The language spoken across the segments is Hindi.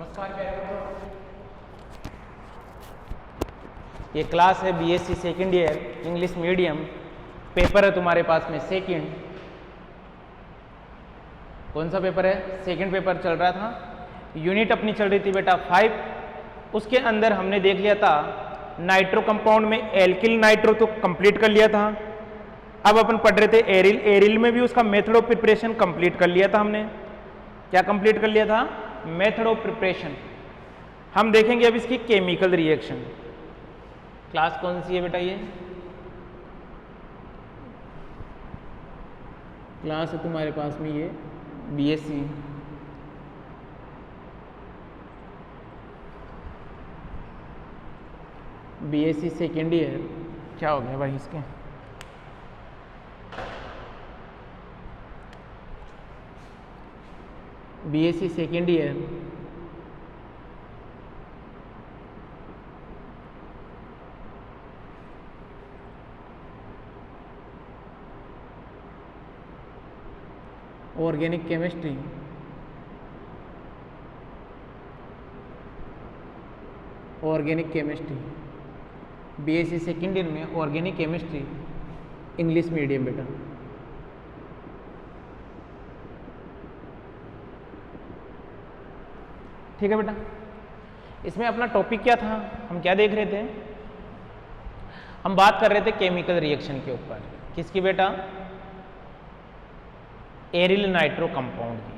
नमस्कार प्यारे बच्चों, ये क्लास है BSc second year English medium. Paper है तुम्हारे पास में सेकेंड। कौन सा पेपर है? सेकेंड पेपर चल रहा था। यूनिट अपनी चल रही थी बेटा 5। उसके अंदर हमने देख लिया था नाइट्रो कंपाउंड में एल्किल नाइट्रो तो कंप्लीट कर लिया था। अब अपन पढ़ रहे थे एरिल। एरिल में भी उसका मेथड ऑफ प्रिपरेशन कंप्लीट कर लिया था हमने। क्या कंप्लीट कर लिया था? Method of preparation. हम देखेंगे अब इसकी केमिकल रिएक्शन। क्लास कौन सी है बेटा? ये क्लास है तुम्हारे पास में ये बीएससी। BSc second year. क्या हो गया भाई इसके? BSc second year organic chemistry. Organic chemistry BSc second year में ऑर्गेनिक केमिस्ट्री इंग्लिश मीडियम बेटा। ठीक है बेटा। इसमें अपना टॉपिक क्या था? हम क्या देख रहे थे? हम बात कर रहे थे केमिकल रिएक्शन के ऊपर। किसकी बेटा? एरिल नाइट्रो कंपाउंड की।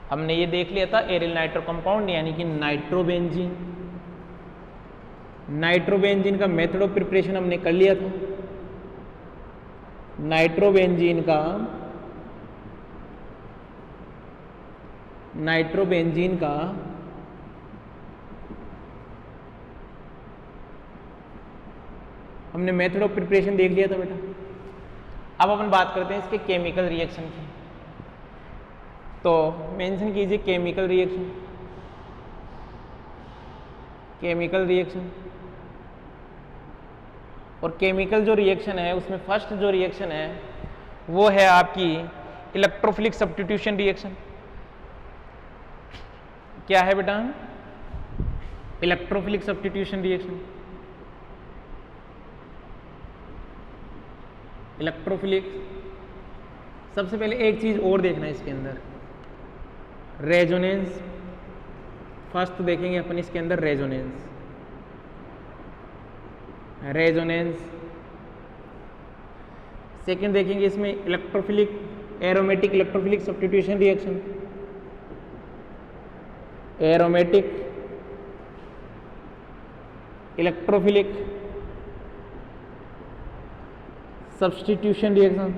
हमने ये देख लिया था एरिल नाइट्रो कंपाउंड यानी कि नाइट्रोबेंजीन। नाइट्रोबेंजीन का मेथड ऑफ प्रिपरेशन हमने कर लिया था। नाइट्रोबेंजीन का हमने मेथड ऑफ प्रिपरेशन देख लिया था बेटा। अब अपन बात करते हैं इसके केमिकल रिएक्शन की। तो मेंशन कीजिए केमिकल रिएक्शन। केमिकल रिएक्शन और केमिकल जो रिएक्शन है उसमें फर्स्ट जो रिएक्शन है वो है आपकी इलेक्ट्रोफिलिक सब्स्टिट्यूशन रिएक्शन। क्या है बेटा? Electrophilic substitution reaction. इलेक्ट्रोफिलिक। सबसे पहले एक चीज और देखना है इसके अंदर, रेजोनेंस। फर्स्ट देखेंगे अपन इसके अंदर रेजोनेंस। सेकंड देखेंगे इसमें electrophilic aromatic electrophilic substitution reaction. Aromatic electrophilic substitution reaction.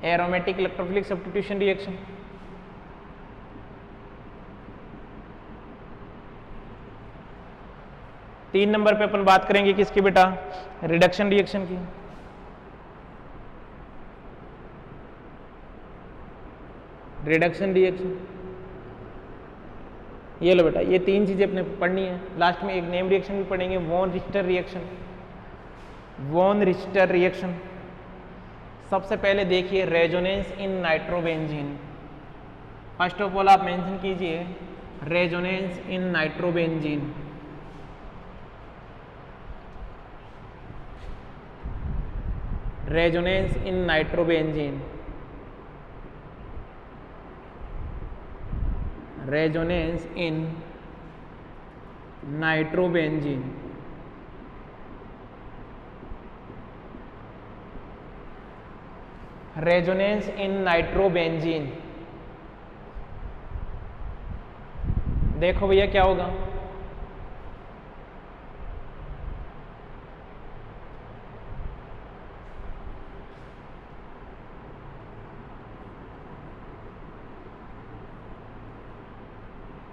Aromatic electrophilic substitution reaction. तीन नंबर पे अपन बात करेंगे किसकी बेटा? रिडक्शन रिएक्शन की। Reduction reaction. ये लो बेटा, ये तीन चीजें अपने पढ़नी है। लास्ट में एक नेम रिएक्शन भी पढ़ेंगे, von Richter reaction. Von Richter reaction. सबसे पहले देखिए resonance in nitrobenzene. First of all आप मेंशन कीजिए resonance in nitrobenzene. Resonance in nitrobenzene. Resonance in nitrobenzene. Resonance in nitrobenzene. देखो भैया क्या होगा?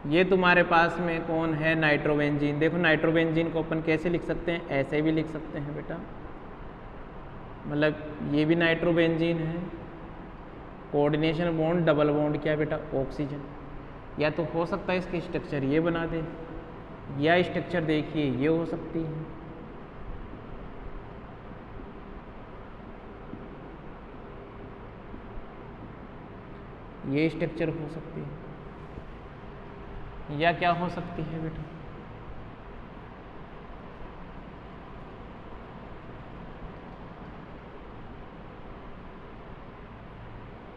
ये तुम्हारे पास में कौन है? नाइट्रोबेंजीन। देखो नाइट्रोबेंजीन को अपन कैसे लिख सकते हैं? ऐसे भी लिख सकते हैं बेटा, मतलब ये भी नाइट्रोबेंजीन है। कोऑर्डिनेशन बॉन्ड डबल बॉन्ड क्या है बेटा? ऑक्सीजन। या तो हो सकता है इसकी स्ट्रक्चर ये बना दे, या स्ट्रक्चर देखिए ये हो सकती है। ये स्ट्रक्चर हो सकती है, या क्या हो सकती है बेटा,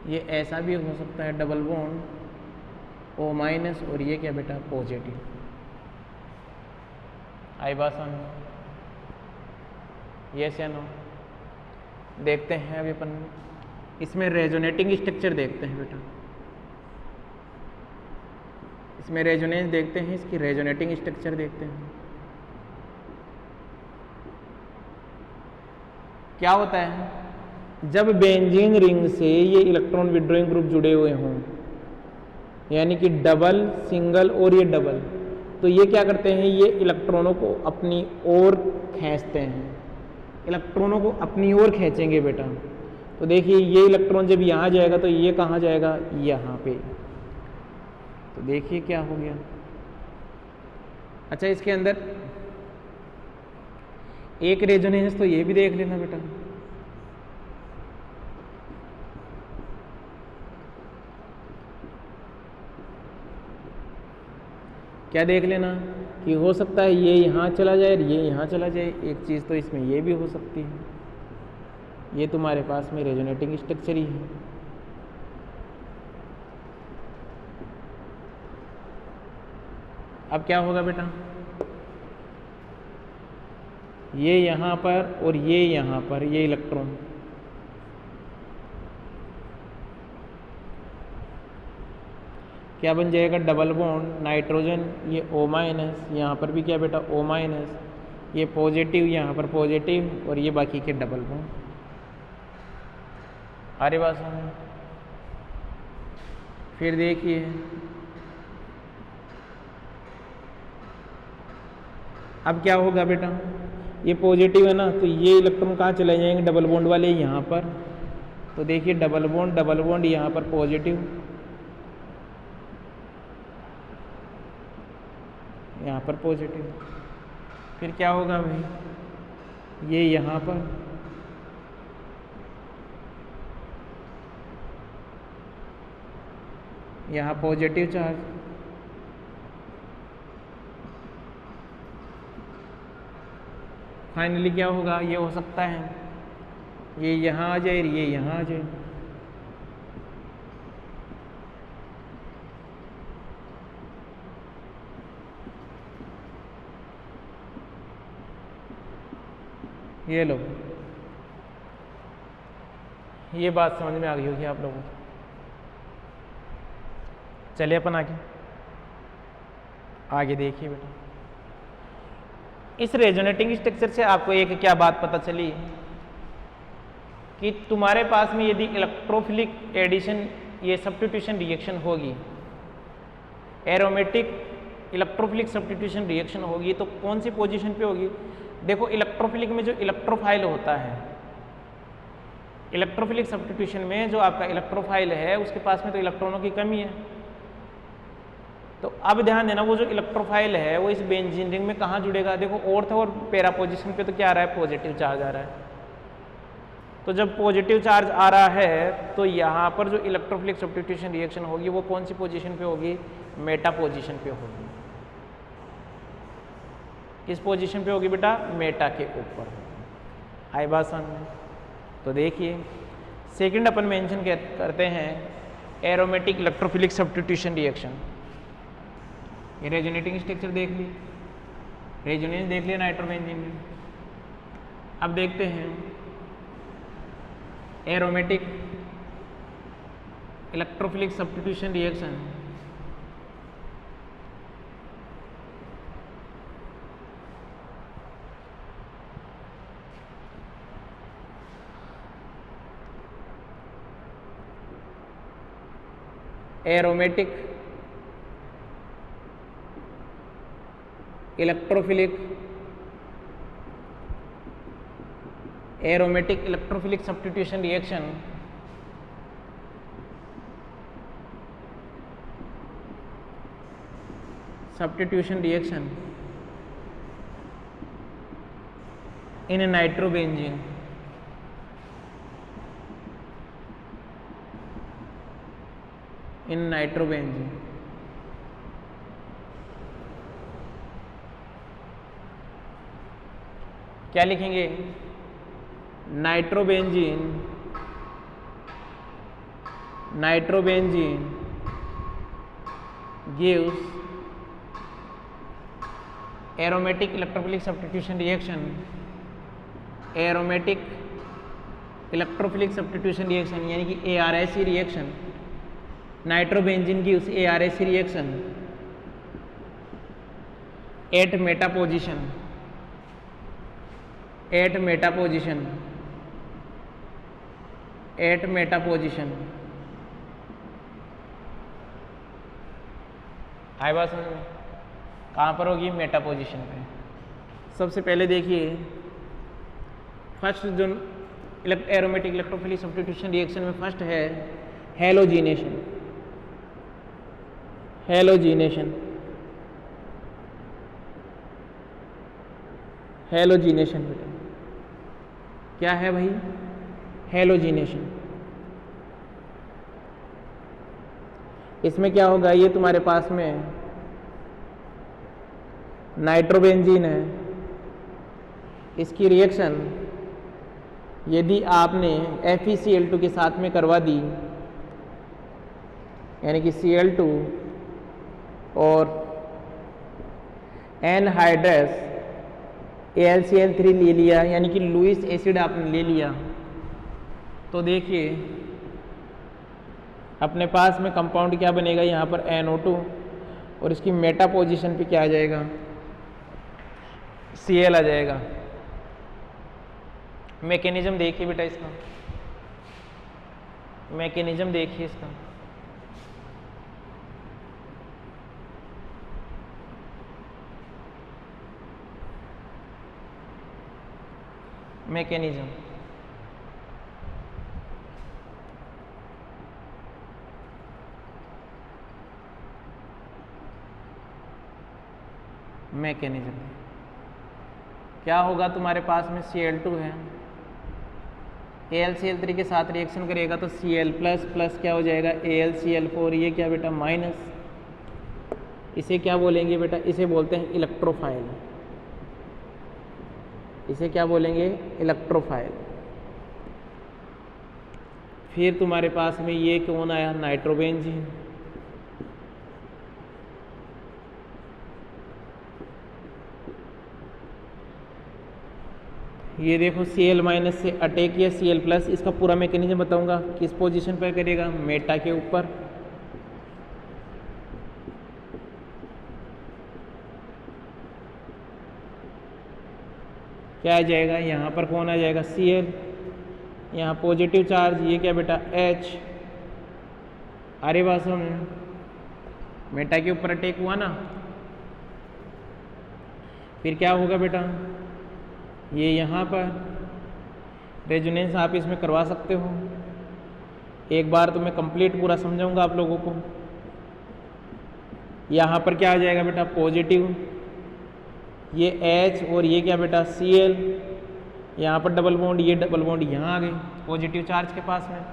ये ऐसा भी हो सकता है डबल बॉन्ड O माइनस, और ये क्या बेटा पॉजिटिव। आई बात समझ? यस या नो? देखते हैं अभी अपन इसमें रेजोनेटिंग स्ट्रक्चर देखते हैं बेटा, इसमें रेजोनेंस देखते हैं, इसकी रेजोनेटिंग स्ट्रक्चर देखते हैं। क्या होता है जब बेंजीन रिंग से ये इलेक्ट्रॉन विड्रॉइंग ग्रुप जुड़े हुए हों, यानी कि डबल, सिंगल और ये डबल, तो ये क्या करते हैं, ये इलेक्ट्रॉनों को अपनी ओर खींचते हैं, इलेक्ट्रॉनों को अपनी ओर खींचेंगे बेटा। तो देखिए ये इलेक्ट्रॉन जब यहाँ जाएगा तो ये कहाँ जाएगा, यहाँ पे। तो देखिए क्या हो गया। अच्छा, इसके अंदर एक रेजोनेंस तो ये भी देख लेना बेटा, क्या देख लेना कि हो सकता है ये यहाँ चला जाए और ये यहाँ चला जाए। एक चीज़ तो इसमें ये भी हो सकती है, ये तुम्हारे पास में रेजोनेटिंग स्ट्रक्चर ही है। अब क्या होगा बेटा, ये यहाँ पर और ये यहाँ पर, ये इलेक्ट्रॉन क्या बन जाएगा, डबल बॉन्ड नाइट्रोजन, ये O माइनस, यहाँ पर भी क्या बेटा O माइनस, ये पॉजिटिव, यहाँ पर पॉजिटिव, और ये बाकी के डबल बॉन्ड। अरे बात समझ? फिर देखिए अब क्या होगा बेटा, ये पॉजिटिव है ना, तो ये इलेक्ट्रॉन कहाँ चले जाएंगे, डबल बॉन्ड वाले यहाँ पर। तो देखिए डबल बॉन्ड यहाँ पर पॉजिटिव, यहाँ पर पॉजिटिव। फिर क्या होगा भाई, ये यहाँ पर, यहाँ पॉजिटिव चार्ज, फाइनली क्या होगा, ये हो सकता है ये यहाँ आ जाए, ये यहाँ आ जाए। ये लो, ये बात समझ में आ गई होगी आप लोगों को। चलिए अपन आगे देखिए बेटा, इस रेजोनेटिंग स्ट्रक्चर से आपको एक क्या बात पता चली कि तुम्हारे पास में यदि इलेक्ट्रोफिलिक एडिशन, ये सब्स्टिट्यूशन रिएक्शन होगी, एरोमेटिक इलेक्ट्रोफिलिक सब्स्टिट्यूशन रिएक्शन होगी, तो कौन सी पोजीशन पे होगी। देखो इलेक्ट्रोफिलिक में जो इलेक्ट्रोफाइल होता है, इलेक्ट्रोफिलिक सब्स्टिट्यूशन में जो आपका इलेक्ट्रोफाइल है उसके पास में तो इलेक्ट्रॉनों की कमी है। तो अब ध्यान देना, वो जो इलेक्ट्रोफाइल है वो इस बेंजीन रिंग में कहाँ जुड़ेगा। देखो ऑर्थ और पैरा पोजीशन पे तो क्या आ रहा है, पॉजिटिव चार्ज आ रहा है। तो जब पॉजिटिव चार्ज आ रहा है तो यहाँ पर जो इलेक्ट्रोफिलिक सब्स्टिट्यूशन रिएक्शन होगी वो कौन सी पोजीशन पे होगी, मेटा पोजीशन पे होगी। किस पोजीशन पे होगी बेटा, मेटा के ऊपर। आई बात समझ में? तो देखिए सेकंड अपन मेंशन करते हैं एरोमेटिक इलेक्ट्रोफिलिक सब्स्टिट्यूशन रिएक्शन। ये रेजोनेटिंग स्ट्रक्चर देख ली, रेजोनेंस देख लिया नाइट्रोबेंजीन में। अब देखते हैं aromatic electrophilic substitution reaction. Aromatic electrophilic substitution reaction in a nitrobenzene. In nitrobenzene. क्या लिखेंगे? Nitrobenzene gives aromatic electrophilic substitution reaction, aromatic electrophilic substitution reaction यानी कि ARSC reaction, nitrobenzene gives ARSC reaction at meta position आई बात समझ में? कहाँ पर होगी? मेटा पोजीशन पे। सबसे पहले देखिए फर्स्ट जो एरोमेटिक इलेक्ट्रोफिलिक सब्स्टिट्यूशन रिएक्शन में फर्स्ट है हेलोजीनेशन। बेटा क्या है भाई? हेलोजीनेशन। इसमें क्या होगा? ये तुम्हारे पास में नाइट्रोबेंजीन है, इसकी रिएक्शन यदि आपने FeCl2 के साथ में करवा दी, यानी कि Cl2 और एनहाइड्रस AlCl3 ले लिया, यानी कि लुईस एसिड आपने ले लिया, तो देखिए अपने पास में कंपाउंड क्या बनेगा? यहाँ पर NO2 और इसकी मेटा पोजीशन पे क्या आ जाएगा? Cl आ जाएगा। मैकेनिज्म देखिए बेटा इसका, मैकेनिज्म देखिए इसका। मैकेनिज्म क्या होगा? तुम्हारे पास में Cl2 है, AlCl3 के साथ रिएक्शन करेगा तो Cl प्लस प्लस क्या हो जाएगा? AlCl4। ये क्या बेटा? माइनस। इसे क्या बोलेंगे बेटा? इसे बोलते हैं इलेक्ट्रोफाइल। इसे क्या बोलेंगे? इलेक्ट्रोफाइल। फिर तुम्हारे पास में ये कौन आया? नाइट्रोबेंजीन। ये देखो Cl माइनस से अटैक किया Cl प्लस। इसका पूरा मैकेनिज्म बताऊंगा। किस पोजीशन पर करेगा? मेटा के ऊपर। क्या आ जाएगा? यहाँ पर कौन आ जाएगा? Cl। यहाँ पॉजिटिव चार्ज, ये क्या बेटा? H। अरे बात सुन, मेटा के ऊपर अटैक हुआ ना, फिर क्या होगा बेटा? ये यहाँ पर रेजोनेंस आप इसमें करवा सकते हो। एक बार तो मैं कंप्लीट पूरा समझाऊंगा आप लोगों को। यहाँ पर क्या आ जाएगा बेटा? पॉजिटिव, ये H और ये क्या बेटा? Cl। यहाँ पर डबल बॉन्ड, ये डबल बॉन्ड यहाँ आ गए पॉजिटिव चार्ज के पास में।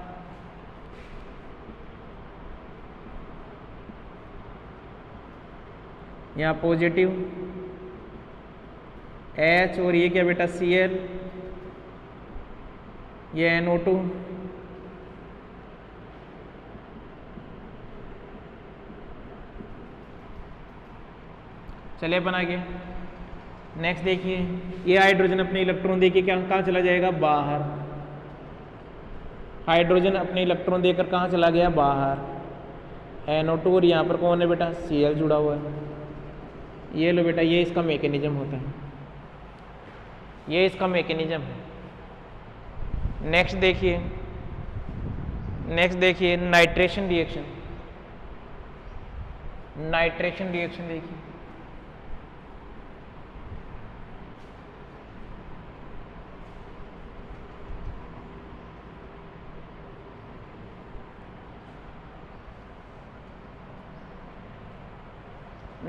यहाँ पॉजिटिव H और ये क्या बेटा? Cl, ये NO2। चलिए अपन आगे नेक्स्ट देखिए। ये हाइड्रोजन अपने इलेक्ट्रॉन देके क्या कहाँ चला जाएगा? बाहर। हाइड्रोजन अपने इलेक्ट्रॉन देकर कहाँ चला गया? बाहर। NO2 और यहाँ पर कौन है बेटा? Cl जुड़ा हुआ है। ये लो बेटा, ये इसका मैकेनिज्म होता है, ये इसका मैकेनिज्म है। नेक्स्ट देखिए, नाइट्रेशन रिएक्शन। नाइट्रेशन रिएक्शन देखिए।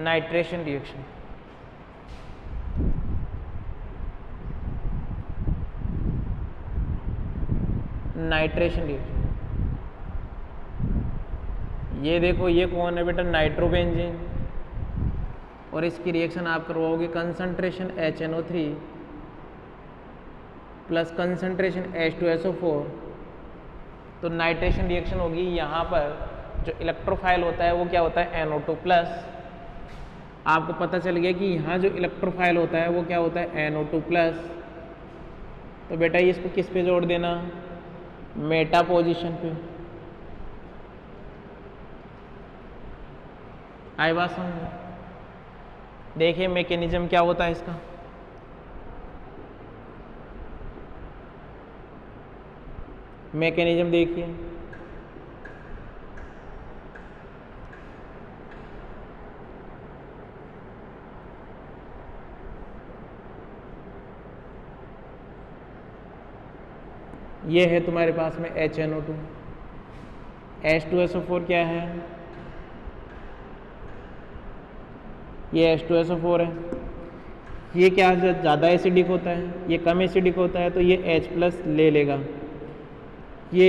नाइट्रेशन रिएक्शन ये देखो ये कौन है बेटा, नाइट्रोबेंजीन, और इसकी रिएक्शन आप करवाओगे concentration HNO3 plus concentration H2SO4, तो नाइट्रेशन रिएक्शन होगी। यहाँ पर जो इलेक्ट्रोफाइल होता है वो क्या होता है, NO2 प्लस। आपको पता चल गया कि यहाँ जो इलेक्ट्रोफाइल होता है वो क्या होता है, NO2 प्लस। तो बेटा ये इसको किस पे जोड़ देना, मेटा पोजीशन पे। आई बात समझ? देखिए मैकेनिज्म क्या होता है इसका, मैकेनिज्म देखिए। ये है तुम्हारे पास में HNO2, H2SO4 क्या है, ये H2SO4 है। ये क्या ज़्यादा एसिडिक होता है, ये कम एसिडिक होता है, तो ये H प्लस ले लेगा। ये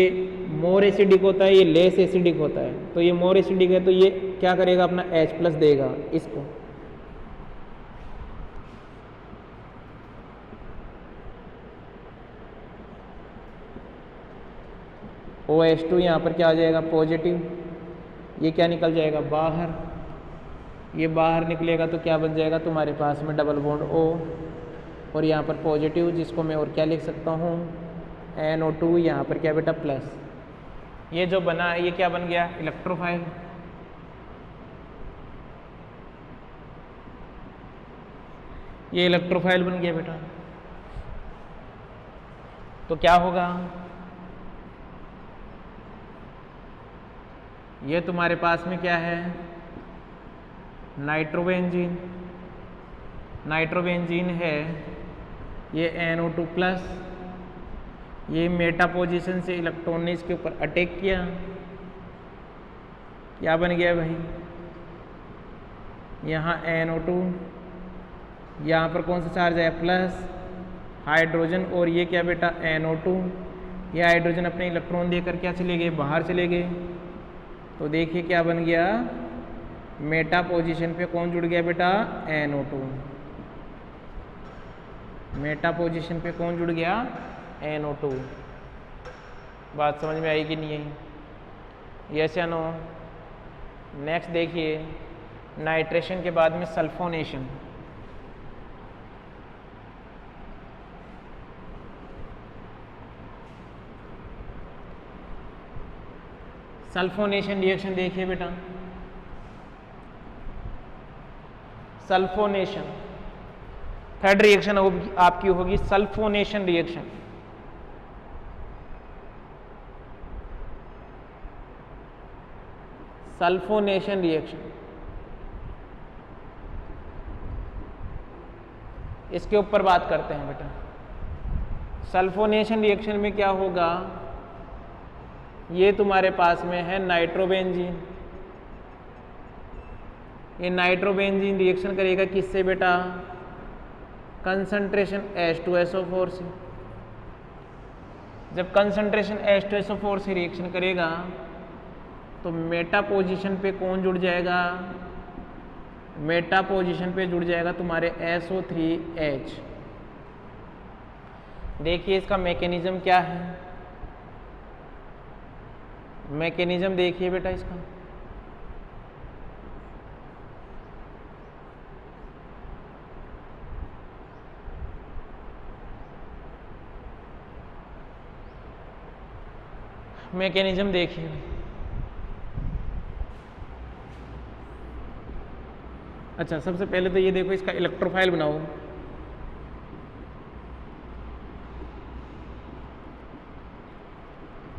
मोर एसिडिक होता है, ये लेस एसिडिक होता है, तो ये मोर एसिडिक है तो ये क्या करेगा, अपना H प्लस देगा इसको। OH2 यहाँ पर क्या आ जाएगा, पॉजिटिव। ये क्या निकल जाएगा बाहर, ये बाहर निकलेगा तो क्या बन जाएगा तुम्हारे पास में डबल बॉन्ड O, और यहाँ पर पॉजिटिव, जिसको मैं और क्या लिख सकता हूँ, NO2, यहाँ पर क्या बेटा प्लस। ये जो बना ये क्या बन गया, इलेक्ट्रोफाइल। ये इलेक्ट्रोफाइल बन गया बेटा। तो क्या होगा, ये तुम्हारे पास में क्या है, नाइट्रोबेंजीन। नाइट्रोबेंजीन है, ये NO2 प्लस। ये मेटा पोजीशन से इलेक्ट्रॉन ने इसके ऊपर अटैक किया, क्या बन गया भाई, यहाँ NO2, यहाँ पर कौन सा चार्ज है, प्लस हाइड्रोजन, और ये क्या बेटा NO2। ये हाइड्रोजन अपने इलेक्ट्रॉन देकर क्या चले गए, बाहर चले गए। तो देखिए क्या बन गया, मेटा पोजीशन पे कौन जुड़ गया बेटा, NO2। मेटा पोजीशन पे कौन जुड़ गया, NO2। बात समझ में आई कि नहीं आई, यस या नो। नेक्स्ट देखिए, नाइट्रेशन के बाद में सल्फोनेशन। सल्फोनेशन रिएक्शन देखिए बेटा, सल्फोनेशन थर्ड रिएक्शन आपकी होगी सल्फोनेशन रिएक्शन। सल्फोनेशन रिएक्शन, इसके ऊपर बात करते हैं बेटा। सल्फोनेशन रिएक्शन में क्या होगा, ये तुम्हारे पास में है नाइट्रोबेंजीन। ये नाइट्रोबेंजीन रिएक्शन करेगा किससे बेटा, कंसंट्रेशन H2SO4 से। जब कंसंट्रेशन H2SO4 से रिएक्शन करेगा तो मेटा पोजीशन पे कौन जुड़ जाएगा, मेटा पोजीशन पे जुड़ जाएगा तुम्हारे SO3H। देखिए इसका मैकेनिज्म क्या है, मैकेनिज्म देखिए बेटा इसका। मैकेनिज्म देखिए, अच्छा सबसे पहले तो ये देखो इसका इलेक्ट्रोफाइल बनाओ।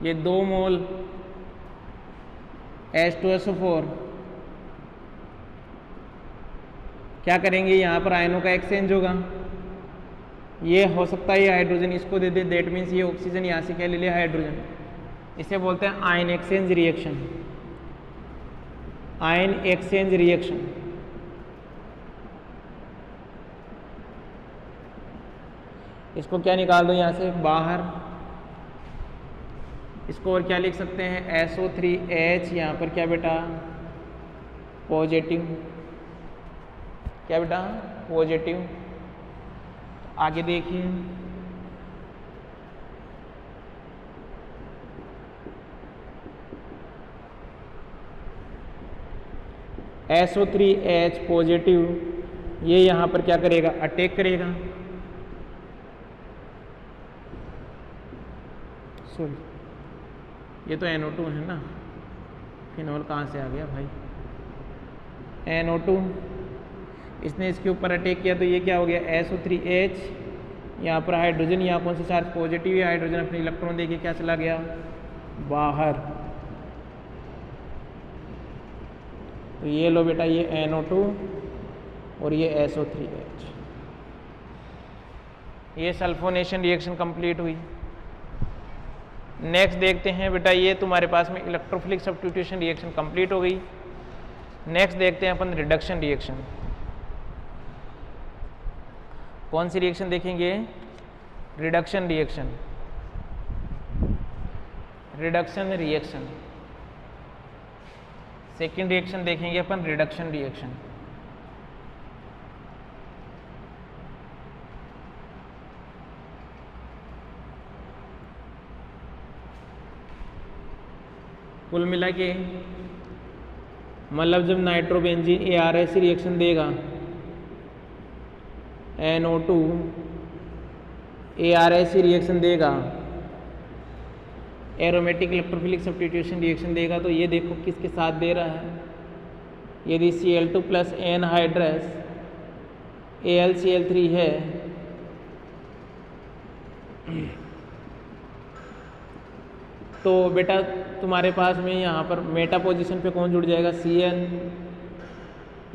ये 2 मोल H2SO4 क्या करेंगे, यहाँ पर आयनों का एक्सचेंज होगा। ये हो सकता है ये हाइड्रोजन इसको दे दे, दैट मीन्स ये ऑक्सीजन यहाँ से क्या ले लिया, हाइड्रोजन। इसे बोलते हैं ion exchange reaction, ion exchange reaction. इसको क्या निकाल दो यहाँ से बाहर, इसको और क्या लिख सकते हैं, SO3H, यहाँ पर क्या बेटा, पॉजिटिव, क्या बेटा, पॉजिटिव। आगे देखिए, SO3H पॉजिटिव, ये यहाँ पर क्या करेगा, अटैक करेगा, सॉरी ये तो NO2 है ना, फिनॉल कहाँ से आ गया भाई, NO2, इसने इसके ऊपर अटैक किया तो ये क्या हो गया, SO3H, यहाँ पर हाइड्रोजन, यहाँ कौन सा चार्ज पॉजिटिव है, हाइड्रोजन अपने इलेक्ट्रॉन देके क्या चला गया बाहर। तो ये लो बेटा, ये NO2 और ये SO3H, ये सल्फोनेशन रिएक्शन कंप्लीट हुई। नेक्स्ट देखते हैं बेटा, ये तुम्हारे पास में इलेक्ट्रोफिलिक सब्स्टिट्यूशन रिएक्शन कंप्लीट हो गई। नेक्स्ट देखते हैं अपन रिडक्शन रिएक्शन। कौन सी रिएक्शन देखेंगे, reduction reaction, reduction reaction. Second reaction देखेंगे अपन रिडक्शन रिएक्शन। कुल मिला के मतलब जब नाइट्रोबेंजीन ARS रिएक्शन देगा, NO2 ARS रिएक्शन देगा, एरोमेटिक इलेक्ट्रोफिलिक सब्स्टिट्यूशन रिएक्शन देगा, तो ये देखो किसके साथ दे रहा है, यदि Cl2 प्लस एनहाइड्रस AlCl3 है तो बेटा तुम्हारे पास में यहाँ पर मेटा पोजीशन पे कौन जुड़ जाएगा, Cn।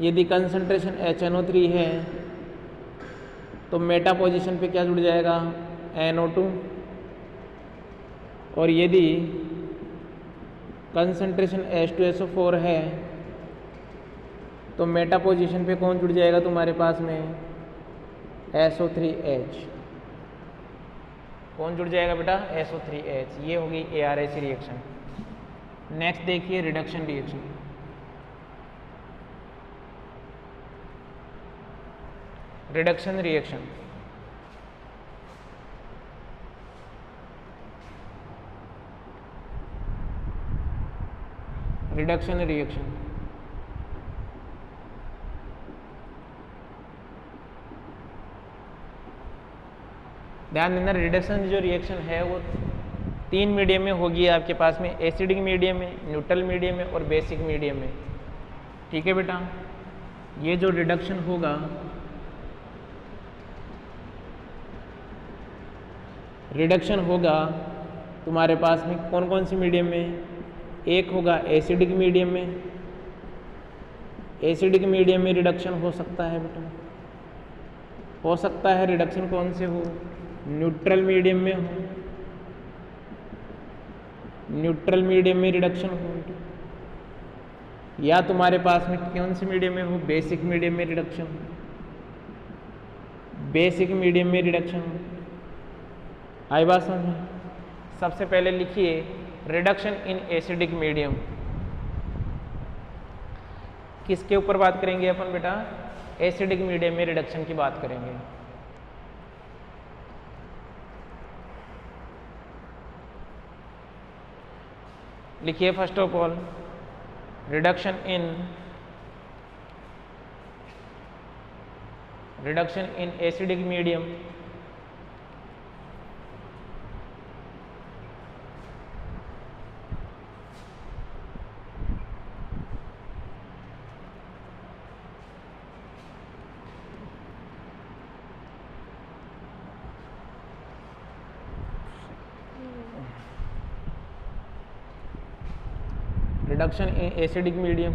यदि कंसंट्रेशन HNO3 है तो मेटा पोजीशन पे क्या जुड़ जाएगा, NO2। और यदि कंसंट्रेशन H2SO4 है तो मेटा पोजीशन पे कौन जुड़ जाएगा तुम्हारे पास में, SO3H। कौन जुड़ जाएगा बेटा, SO3H। ये होगी ARS रिएक्शन। नेक्स्ट देखिए reduction reaction. Reduction reaction, reduction reaction. ध्यान देना, रिडक्शन जो रिएक्शन है वो 3 मीडियम में होगी आपके पास में, एसिडिक मीडियम में, न्यूट्रल मीडियम में और बेसिक मीडियम में। ठीक है बेटा, ये जो रिडक्शन होगा तुम्हारे पास में कौन कौन सी मीडियम में, एक होगा एसिडिक मीडियम में, एसिडिक मीडियम में रिडक्शन हो सकता है बेटा, हो सकता है रिडक्शन कौन से हो, न्यूट्रल मीडियम में हो, न्यूट्रल मीडियम में रिडक्शन हो, या तुम्हारे पास में कौन से मीडियम में हो, बेसिक मीडियम में रिडक्शन हो, बेसिक मीडियम में रिडक्शन हो। आई बात समझ में। सबसे पहले लिखिए रिडक्शन इन एसिडिक मीडियम। किसके ऊपर बात करेंगे अपन बेटा, एसिडिक मीडियम में रिडक्शन की बात करेंगे। लिखिए first of all reduction in acidic medium reduction in acidic medium,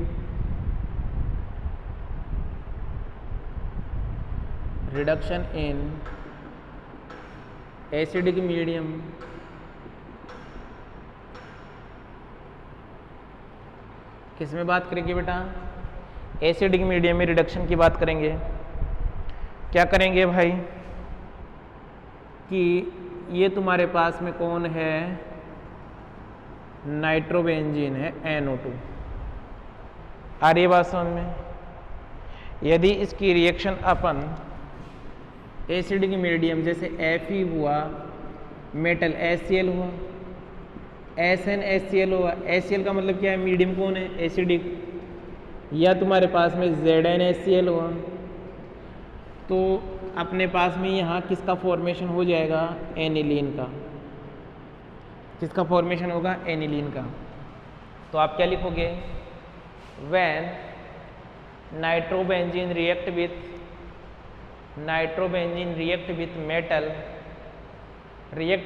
reduction in acidic medium किस में बात करेंगे बेटा, एसिडिक मीडियम में रिडक्शन की बात करेंगे। क्या करेंगे भाई कि ये तुम्हारे पास में कौन है, नाइट्रोबेंजीन है NO2। आ रही है बात समझ में? यदि इसकी रिएक्शन अपन एसिडिक मीडियम जैसे Fe हुआ, मेटल HCl हुआ, SnHCl हुआ। HCl का मतलब क्या है? मीडियम कौन है? एसिडिक। या तुम्हारे पास में ZnHCl हुआ, तो अपने पास में यहाँ किसका फॉर्मेशन हो जाएगा? एनिलीन का। किसका फॉर्मेशन होगा? एनिलीन का। तो आप क्या लिखोगे? When nitrobenzene react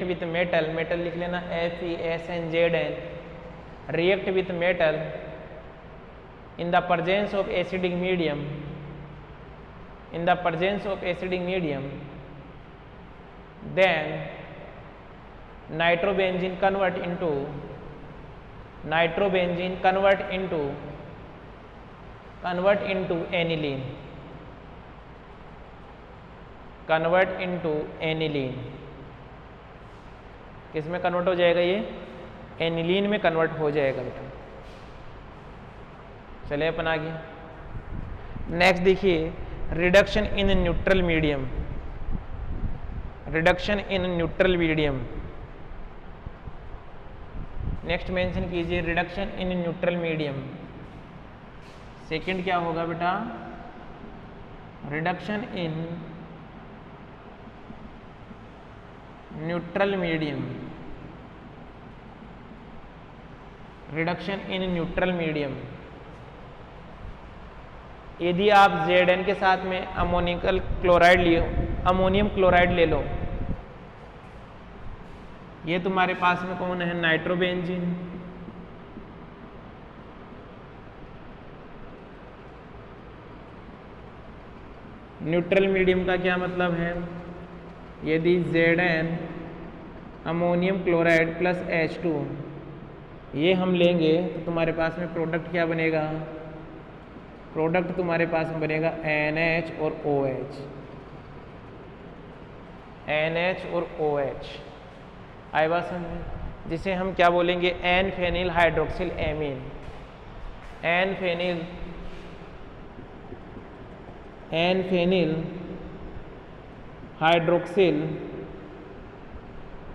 with metal लिख लेना FeSnZn, react with metal in the presence of acidic medium, then nitrobenzene convert into aniline। किस में कन्वर्ट हो जाएगा? ये एनिलीन में कन्वर्ट हो जाएगा बेटा। चलिए अपन आगे। नेक्स्ट देखिए, reduction in neutral medium. Next mention कीजिए reduction in neutral medium. Second क्या होगा बेटा? Reduction in neutral medium. यदि आप Zn के साथ में अमोनियम क्लोराइड ले लो, ये तुम्हारे पास में कौन है? नाइट्रोबेंजीन। न्यूट्रल मीडियम का क्या मतलब है? यदि Zn ammonium chloride plus H2 ये हम लेंगे तो तुम्हारे पास में प्रोडक्ट क्या बनेगा? प्रोडक्ट तुम्हारे पास में बनेगा NH और OH। आई बात समझ? जिसे हम क्या बोलेंगे? N phenyl hydroxyl amine. N phenyl hydroxyl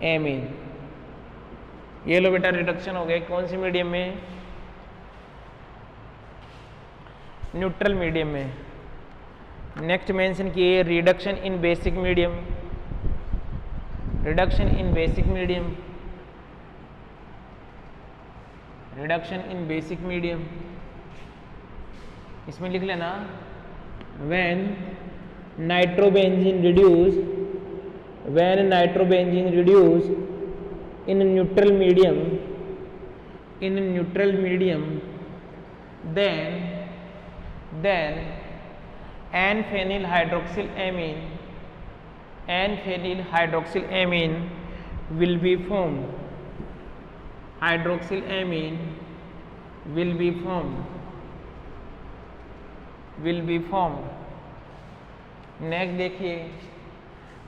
amine. ये लो बेटा, रिडक्शन हो गया। कौन सी मीडियम में? न्यूट्रल मीडियम में। नेक्स्ट मेंशन किए रिडक्शन इन बेसिक मीडियम। इसमें लिख लेना when nitrobenzene reduced in neutral medium then n-phenyl hydroxylamine will be formed। Next देखिए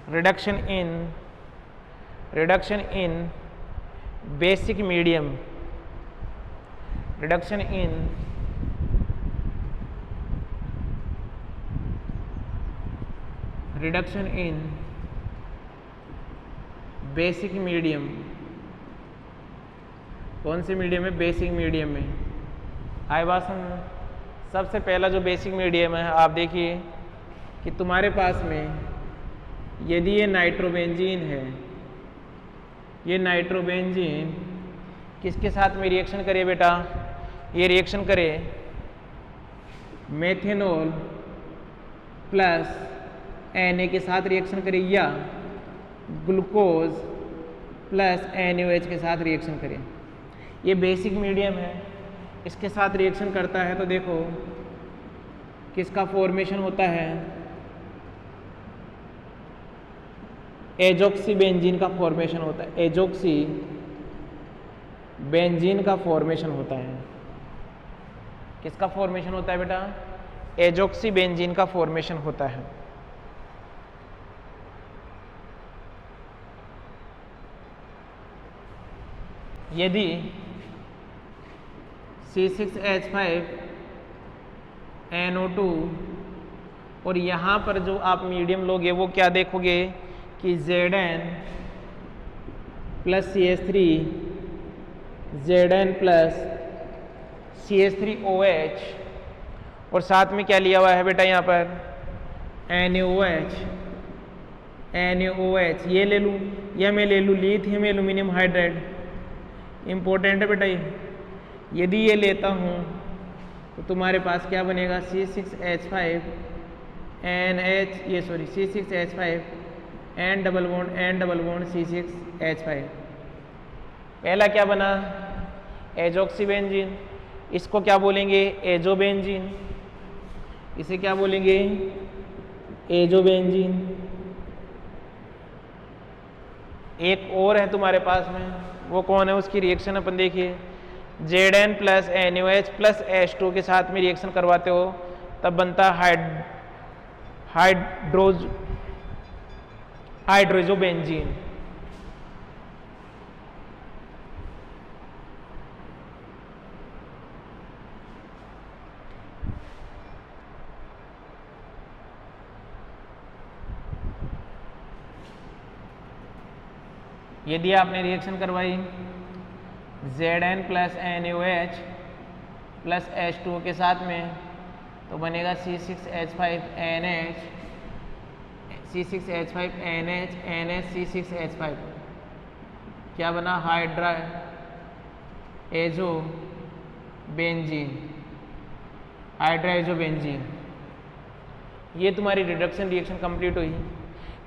रिडक्शन इन बेसिक मीडियम। कौन से मीडियम है? बेसिक मीडियम में। आई बात समझ? सबसे पहला जो बेसिक मीडियम है, आप देखिए कि तुम्हारे पास में यदि ये नाइट्रोबेंजीन है, ये नाइट्रोबेंजीन किसके साथ में रिएक्शन करे बेटा? ये रिएक्शन करे मेथेनॉल प्लस Na के साथ रिएक्शन करे, या ग्लूकोज प्लस NaOH के साथ रिएक्शन करे। ये बेसिक मीडियम है, इसके साथ रिएक्शन करता है तो देखो किसका फॉर्मेशन होता है? एजोक्सी बेंजीन का फॉर्मेशन होता है। एजोक्सी बेंजीन का फॉर्मेशन होता है। किसका फॉर्मेशन होता है बेटा? एजोक्सी बेंजीन का फॉर्मेशन होता है। यदि C6H5NO2 और यहाँ पर जो आप मीडियम लोगे वो क्या देखोगे कि Zn plus CH3 Zn plus CH3OH और साथ में क्या लिया हुआ है बेटा यहाँ पर NaOH ये ले लूँ या मैं ले लूँ लिथियम एल्यूमिनियम हाइड्राइड। इम्पोर्टेंट है बेटा ये, यदि ये लेता हूँ तो तुम्हारे पास क्या बनेगा C6H5 डबल बॉन्ड C6H5। पहला क्या बना एजोक्सीबेंजीन, इसको क्या बोलेंगे एजोबेंजीन, इसे क्या बोलेंगे एजोबेंजीन। एक और है तुम्हारे पास में, वो कौन है, उसकी रिएक्शन अपन देखिए Zn plus NaOH plus H2 के साथ में रिएक्शन करवाते हो तब बनता हाइड्रोजोबेंजीन। यदि आपने रिएक्शन करवाई Zn plus NaOH plus H2O के साथ में तो बनेगा C6H5NH C6H5NH क्या बना हाइड्रा एजोबेंजीन। ये तुम्हारी रिडक्शन रिएक्शन कंप्लीट हुई।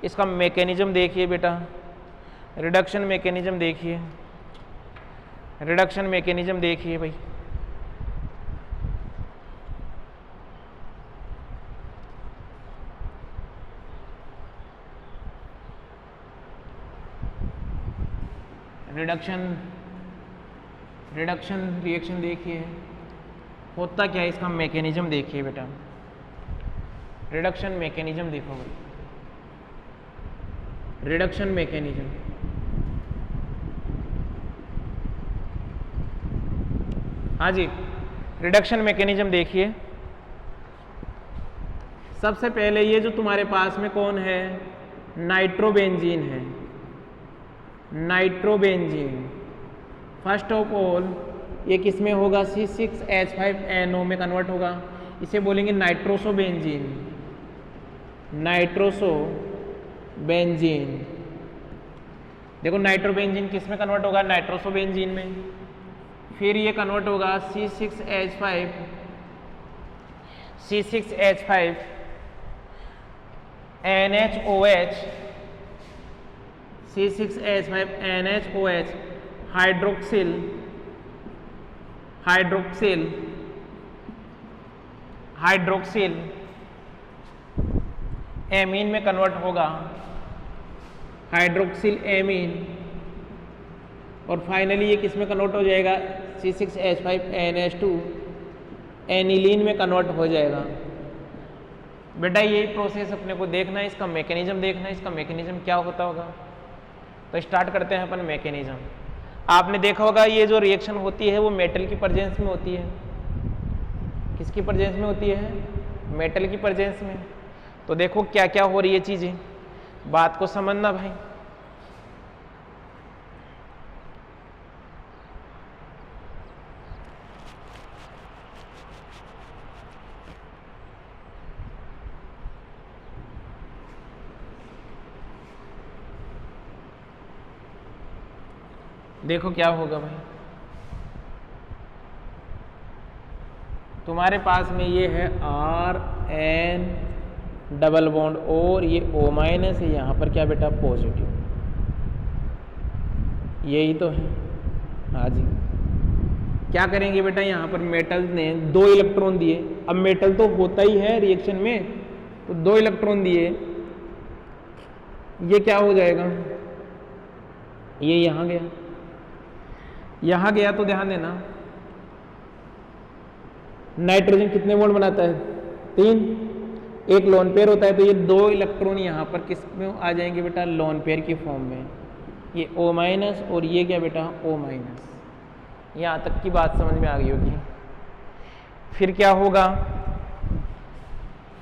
इसका मैकेनिज्म देखिए बेटा, रिडक्शन मैकेनिज्म देखिए, रिडक्शन मैकेनिज्म देखिए भाई। रिडक्शन रिएक्शन देखिए होता क्या है, इसका मैकेनिज्म देखिए बेटा। रिडक्शन मैकेनिज्म देखो भाई, रिडक्शन मैकेनिज्म हाँ जी, रिडक्शन मैकेनिज्म देखिए। सबसे पहले ये जो तुम्हारे पास में कौन है नाइट्रोबेंजीन है, नाइट्रोबेंजीन। फर्स्ट ऑफ ऑल ये किस में होगा C6H5NO में कन्वर्ट होगा, इसे बोलेंगे नाइट्रोसोबेंजीन, नाइट्रोसोबेंजीन। देखो नाइट्रोबेंजीन किस में कन्वर्ट होगा नाइट्रोसोबेंजीन में, फिर ये कन्वर्ट होगा C6H5NHOH C6H5NHOH हाइड्रोक्सिल एमीन में कन्वर्ट होगा, हाइड्रोक्सिल एमीन। और फाइनली ये किस में कन्वर्ट हो जाएगा C6H5NH2 एनिलीन में कन्वर्ट हो जाएगा। बेटा यही प्रोसेस अपने को देखना है, इसका मैकेनिज्म देखना है, इसका मैकेनिज्म क्या होता होगा। तो स्टार्ट करते हैं अपन मैकेनिज्म। आपने देखा होगा ये जो रिएक्शन होती है वो मेटल की प्रेजेंस में होती है। किसकी प्रेजेंस में होती है, मेटल की प्रेजेंस में। तो देखो क्या क्या हो रही है चीजें, बात को समझना भाई। देखो क्या होगा भाई, तुम्हारे पास में ये है RN डबल बॉन्ड और ये O माइनस है, यहाँ पर क्या बेटा पॉजिटिव, यही तो है। हाँ जी, क्या करेंगे बेटा, यहाँ पर मेटल ने 2 इलेक्ट्रॉन दिए। अब मेटल तो होता ही है रिएक्शन में, तो 2 इलेक्ट्रॉन दिए, ये क्या हो जाएगा, ये यहाँ गया, यहाँ गया। तो ध्यान देना नाइट्रोजन कितने बॉन्ड बनाता है, 3, एक लोन पेयर होता है। तो ये 2 इलेक्ट्रॉन यहाँ पर किस में आ जाएंगे बेटा, लोन पेयर की फॉर्म में। ये O- और ये क्या बेटा O-। यहाँ तक की बात समझ में आ गई होगी। फिर क्या होगा,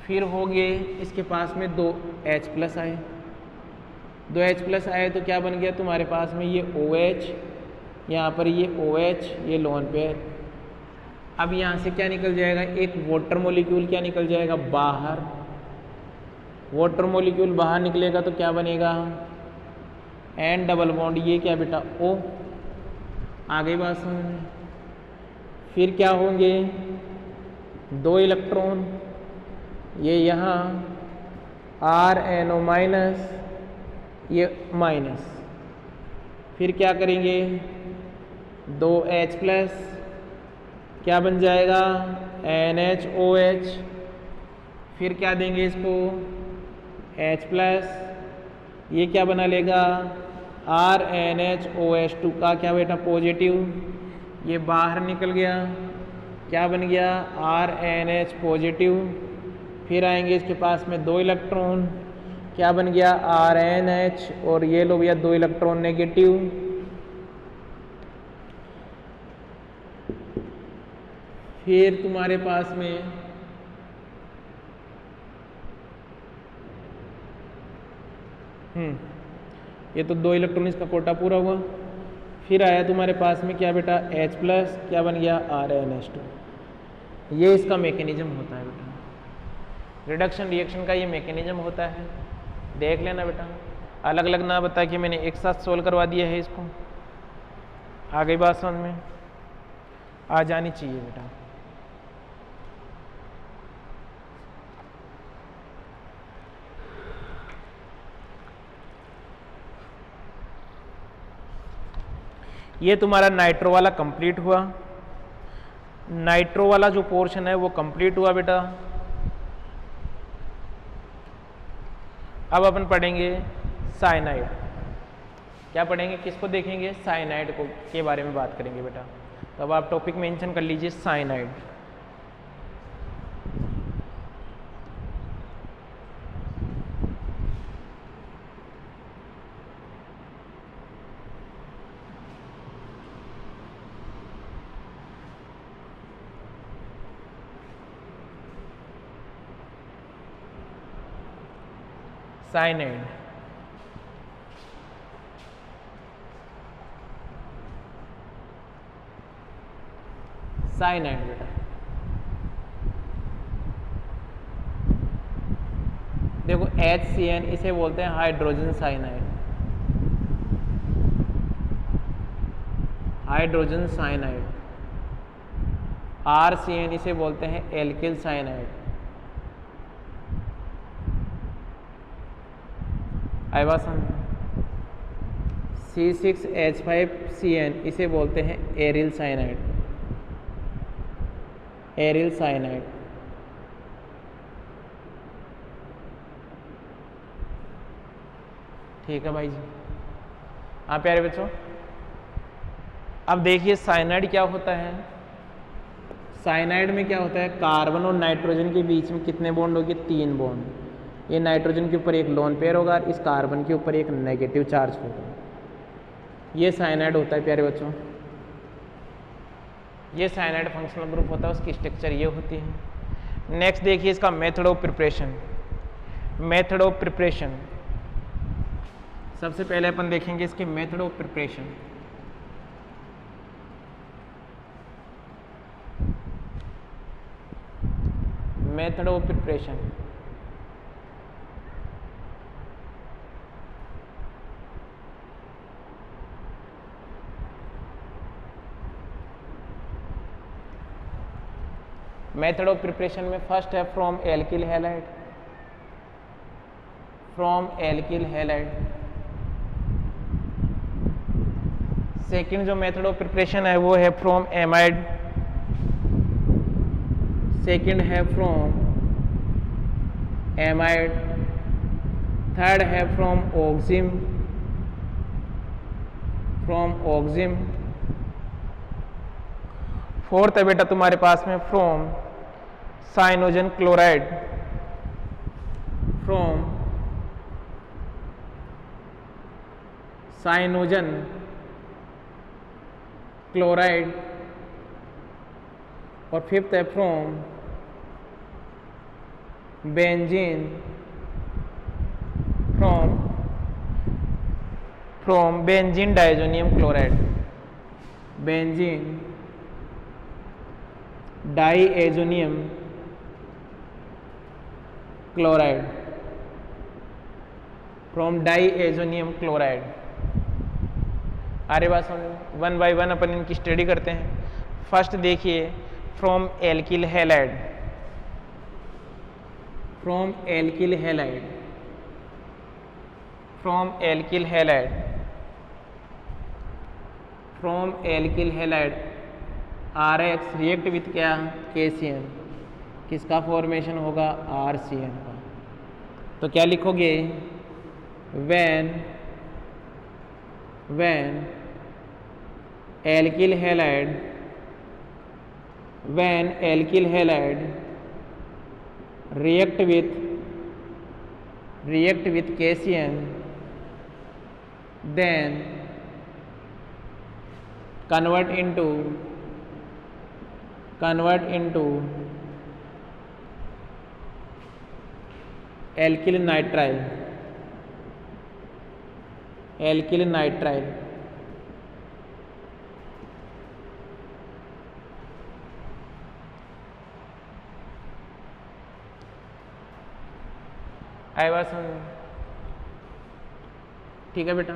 फिर हो गए इसके पास में 2 H+ आए, 2 H+ आए तो क्या बन गया तुम्हारे पास में ये OH, यहाँ पर ये OH, ये लोन पेयर। अब यहाँ से क्या निकल जाएगा, एक वाटर मॉलिक्यूल क्या निकल जाएगा बाहर। वाटर मॉलिक्यूल बाहर निकलेगा तो क्या बनेगा, N डबल बॉन्ड, ये क्या बेटा O। आ गई बात समझ में। फिर क्या होंगे 2 इलेक्ट्रॉन, ये यहाँ RNO-, ये माइनस। फिर क्या करेंगे 2 H+, क्या बन जाएगा NHOH। फिर क्या देंगे इसको H+, ये क्या बना लेगा RNHOH2 का क्या बेटा पॉजिटिव, ये बाहर निकल गया, क्या बन गया RNH पॉजिटिव। फिर आएंगे इसके पास में 2 इलेक्ट्रॉन, क्या बन गया RNH, और ये लो भैया 2 इलेक्ट्रॉन नेगेटिव। फिर तुम्हारे पास में ये तो 2 इलेक्ट्रॉन इसका कोटा पूरा हुआ। फिर आया तुम्हारे पास में क्या बेटा H+, क्या बन गया RNH2। ये इसका मैकेनिज्म होता है बेटा, रिडक्शन रिएक्शन का ये मैकेनिज्म होता है, देख लेना बेटा। अलग अलग ना बता कि मैंने एक साथ सोल्व करवा दिया है इसको। आ गई बात समझ में, आ जानी चाहिए बेटा। ये तुम्हारा नाइट्रो वाला कंप्लीट हुआ, नाइट्रो वाला जो पोर्शन है वो कंप्लीट हुआ बेटा। अब अपन पढ़ेंगे साइनाइड। क्या पढ़ेंगे, किसको देखेंगे, साइनाइड को के बारे में बात करेंगे बेटा। तो अब आप टॉपिक मेंशन कर लीजिए साइनाइड। साइनाइड साइनाइड बेटा देखो HCN इसे बोलते हैं hydrogen cyanide, hydrogen cyanide. RCN इसे बोलते हैं एल्किल साइनाइड। आई बात समझ। C6H5CN इसे बोलते हैं एरिल साइनाइड, एरिल साइनाइड। ठीक है भाई जी। हाँ प्यारे बच्चों, अब देखिए साइनाइड क्या होता है। साइनाइड में क्या होता है, कार्बन और नाइट्रोजन के बीच में कितने बॉन्ड होंगे, 3 बॉन्ड। ये नाइट्रोजन के ऊपर एक लोन पेयर होगा, इस कार्बन के ऊपर एक नेगेटिव चार्ज होगा। ये साइनाइड होता है प्यारे बच्चों। ये साइनाइड फंक्शनल ग्रुप होता है, उसकी स्ट्रक्चर ये होती है। नेक्स्ट देखिए इसका method of preparation. Method of preparation सबसे पहले अपन देखेंगे इसके method of preparation. Method of preparation method of preparation में फर्स्ट है from alkyl halide, from alkyl halide. Second जो मेथड ऑफ प्रिपरेशन है वो है फ्रॉम एमाइड, सेकंड है फ्रॉम एमाइड। थर्ड है फ्रॉम ऑक्सिम, फ्रॉम ऑक्सिम। फोर्थ है बेटा तुम्हारे पास में from cyanogen chloride, from cyanogen chloride. और फिफ्थ है from benzene from benzene diazonium chloride, benzene diazonium chloride, from diazonium chloride. अरे बात समझ, वन बाय वन अपन इनकी स्टडी करते हैं। फर्स्ट देखिए from alkyl halide, from alkyl halide, from alkyl halide, from alkyl halide RX react with क्या KCN, किसका फॉर्मेशन होगा RCN का। तो क्या लिखोगे when alkyl halide react with KCN, then convert into alkyl nitrile, आई बात समझ। ठीक है बेटा,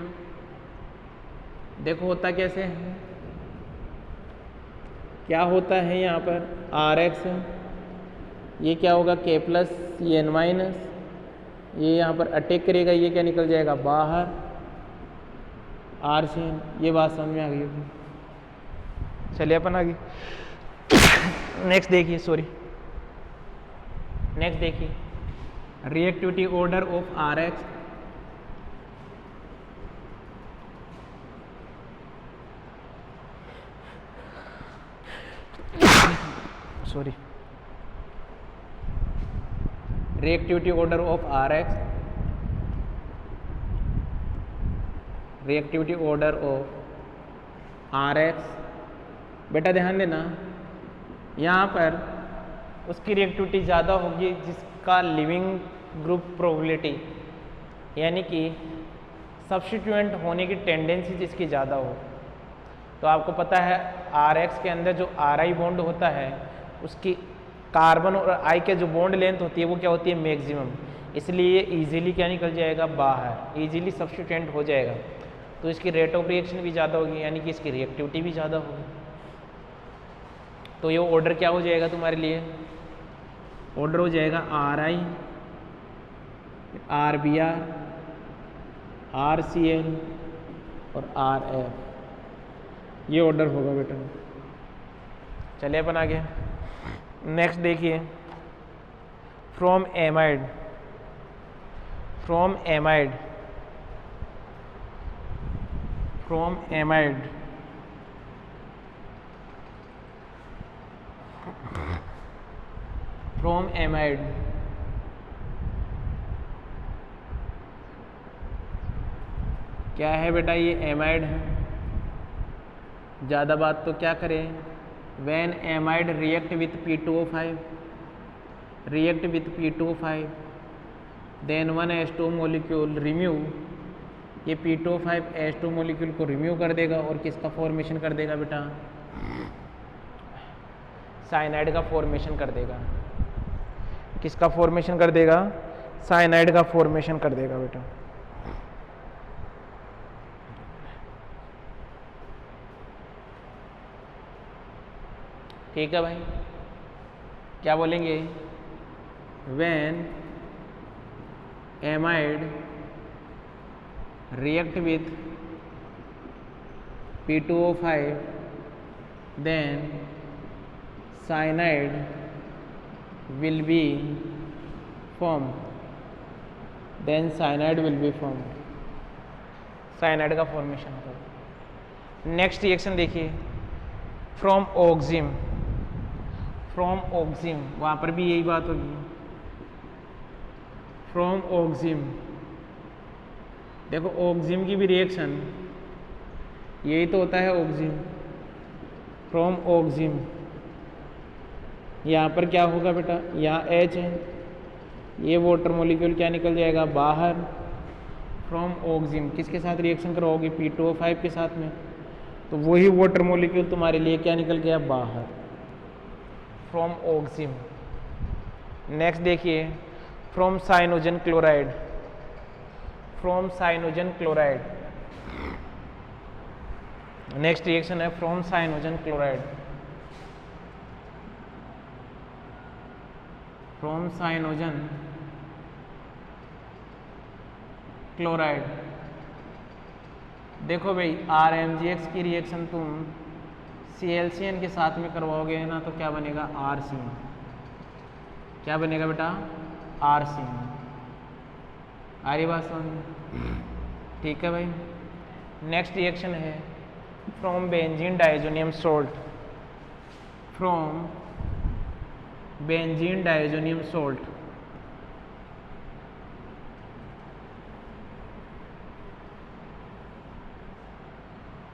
देखो होता कैसे है, क्या होता है यहाँ पर RX, ये क्या होगा K प्लस ये N माइनस, ये यहाँ पर अटैक करेगा, ये क्या निकल जाएगा बाहर RCN। ये बात समझ में आ गई होगी। चलिए अपन आगे नेक्स्ट देखिए, नेक्स्ट देखिए reactivity order of RX, reactivity order of RX, reactivity order of RX। बेटा ध्यान देना, यहाँ पर उसकी रिएक्टिविटी ज़्यादा होगी जिसका लिविंग ग्रुप प्रोबेबिलिटी, यानी कि सब्स्टिट्यूएंट होने की टेंडेंसी जिसकी ज़्यादा हो। तो आपको पता है RX के अंदर जो RI बॉन्ड होता है उसकी कार्बन और I के जो बॉन्ड लेंथ होती है वो क्या होती है मैक्सिमम, इसलिए ये ईजिली क्या निकल जाएगा बाहर, ईजिली सब्स्टिट्यूएंट हो जाएगा। तो इसकी रेट ऑफ रिएक्शन भी ज़्यादा होगी, यानी कि इसकी रिएक्टिविटी भी ज़्यादा होगी। तो ये ऑर्डर क्या हो जाएगा तुम्हारे लिए, ऑर्डर हो जाएगा RI, RBr, RCl और RF, ये ऑर्डर होगा बेटा। चलिए अपन आगे नेक्स्ट देखिए from amide, from amide, from amide, from amide क्या है बेटा, ये एमाइड है। ज़्यादा बात तो क्या करें, when amide react with P2O5, react with P2O5, then one H2 molecule remove, ये P2O5 H2 molecule को रिम्यूव कर देगा और किसका फॉर्मेशन कर देगा बेटा, साइनाइड का फॉर्मेशन कर देगा। किसका फॉर्मेशन कर देगा, साइनाइड का फॉर्मेशन कर देगा बेटा। ठीक है भाई, क्या बोलेंगे, when amide react with P2O5 then cyanide will be formed, then cyanide will be formed, cyanide का फॉर्मेशन होगा। नेक्स्ट रिएक्शन देखिए फ्रॉम ऑक्सिम, फ्रॉम ऑक्सिम, वहाँ पर भी यही बात होगी, फ्रॉम ऑक्सिम। देखो ऑक्सिम की भी रिएक्शन यही तो होता है ऑक्सिम, फ्रॉम ऑक्सिम यहाँ पर क्या होगा बेटा, यहाँ H है, ये वाटर मॉलिक्यूल क्या निकल जाएगा बाहर, फ्रॉम ऑक्सीजन किसके साथ रिएक्शन करवाओगे, P2O5 के साथ में, तो वही वाटर मॉलिक्यूल तुम्हारे लिए क्या निकल गया बाहर, फ्रॉम ऑक्सीजन। नेक्स्ट देखिए from cyanogen chloride, from cyanogen chloride, next reaction है from cyanogen chloride, from cyanogen chloride. देखो भाई RMgX की रिएक्शन तुम ClCN के साथ में करवाओगे ना तो क्या बनेगा RCN, क्या बनेगा बेटा RCN। आ रही बात समझ में, ठीक है भाई। नेक्स्ट रिएक्शन है from benzene diazonium salt, from benzene diazonium salt,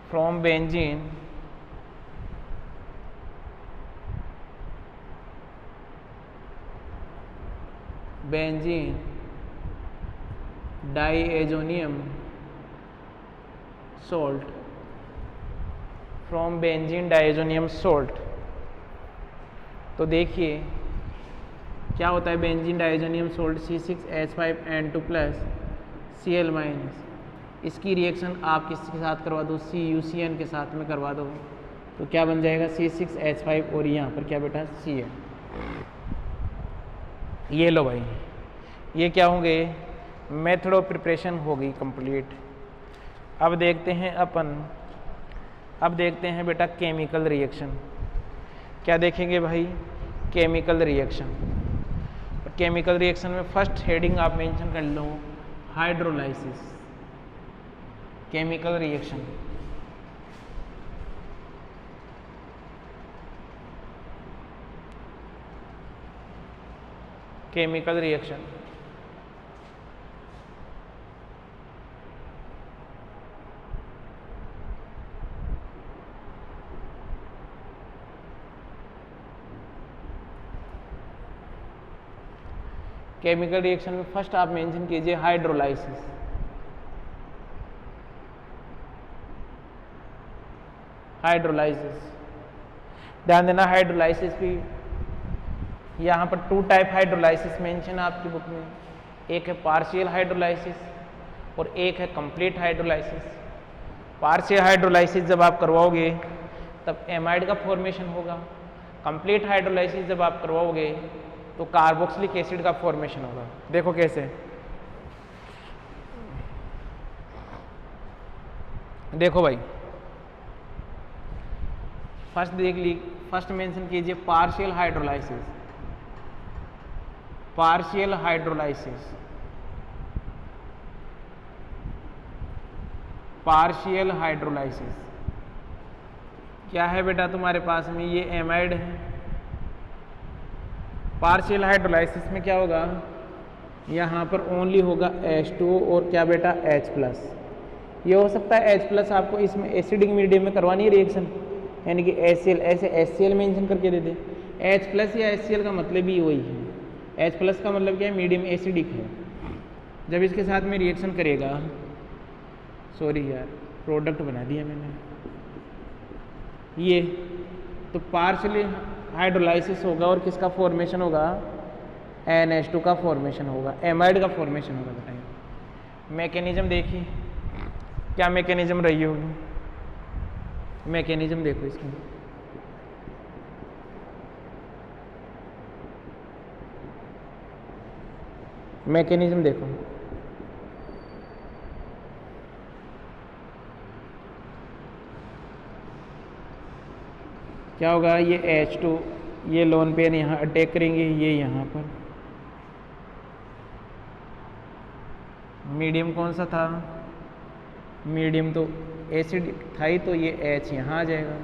from benzene benzene diazonium salt, from benzene diazonium salt. तो देखिए क्या होता है benzene diazonium salt C6H5N2+ Cl-, इसकी रिएक्शन आप किसके साथ करवा दो, CuCN के साथ में करवा दो तो क्या बन जाएगा C6H5 और यहाँ पर क्या बेटा Cl। ये लो भाई, ये क्या होंगे मेथड ऑफ प्रिपरेशन होगी कंप्लीट। अब देखते हैं अब देखते हैं बेटा केमिकल रिएक्शन। क्या देखेंगे भाई, केमिकल रिएक्शन। और केमिकल रिएक्शन में फर्स्ट हेडिंग आप मेंशन कर लो hydrolysis, chemical reaction. Chemical reaction chemical reaction में फर्स्ट आप मेंशन कीजिए हाइड्रोलाइसिस। हाइड्रोलाइसिस ध्यान देना, हाइड्रोलाइसिस भी यहाँ पर 2 टाइप हाइड्रोलाइसिस मेंशन है आपकी बुक में, एक है पार्शियल हाइड्रोलाइसिस और एक है कंप्लीट हाइड्रोलाइसिस। पार्शियल हाइड्रोलाइसिस जब आप करवाओगे तब एमाइड का फॉर्मेशन होगा, कंप्लीट हाइड्रोलाइसिस जब आप करवाओगे तो कार्बोक्सिलिक एसिड का फॉर्मेशन होगा। देखो कैसे, देखो भाई फर्स्ट मेंशन कीजिए partial hydrolysis. Partial hydrolysis, partial hydrolysis क्या है बेटा तुम्हारे पास में, ये एमाइड है। पार्शियल हाइड्रोलाइसिस में क्या होगा, यहाँ पर ओनली होगा H2O और क्या बेटा H+। ये हो सकता है H+ आपको इसमें एसिडिक मीडियम में करवानी है रिएक्शन, यानी कि HCl ऐसे HCl मेंशन करके दे दे। H+ या HCl का मतलब ही वही है। H+ का मतलब क्या है, मीडियम एसिडिक है। जब इसके साथ में रिएक्शन करेगा, सॉरी यार प्रोडक्ट बना दिया मैंने, ये तो पार्शियली हाइड्रोलाइसिस होगा और किसका फॉर्मेशन होगा, NH2 का फॉर्मेशन होगा, एमाइड का फॉर्मेशन होगा। बताइए मैकेनिज्म देखिए क्या मैकेनिज्म रही होगी, मैकेनिज्म देखो इसमें। मैकेनिज्म देखो, क्या होगा, ये H2 ये लोन पेयर यहाँ अटैक करेंगे, ये यहाँ पर मीडियम कौन सा था, मीडियम तो एसिड था ही, तो ये H यहाँ आ जाएगा,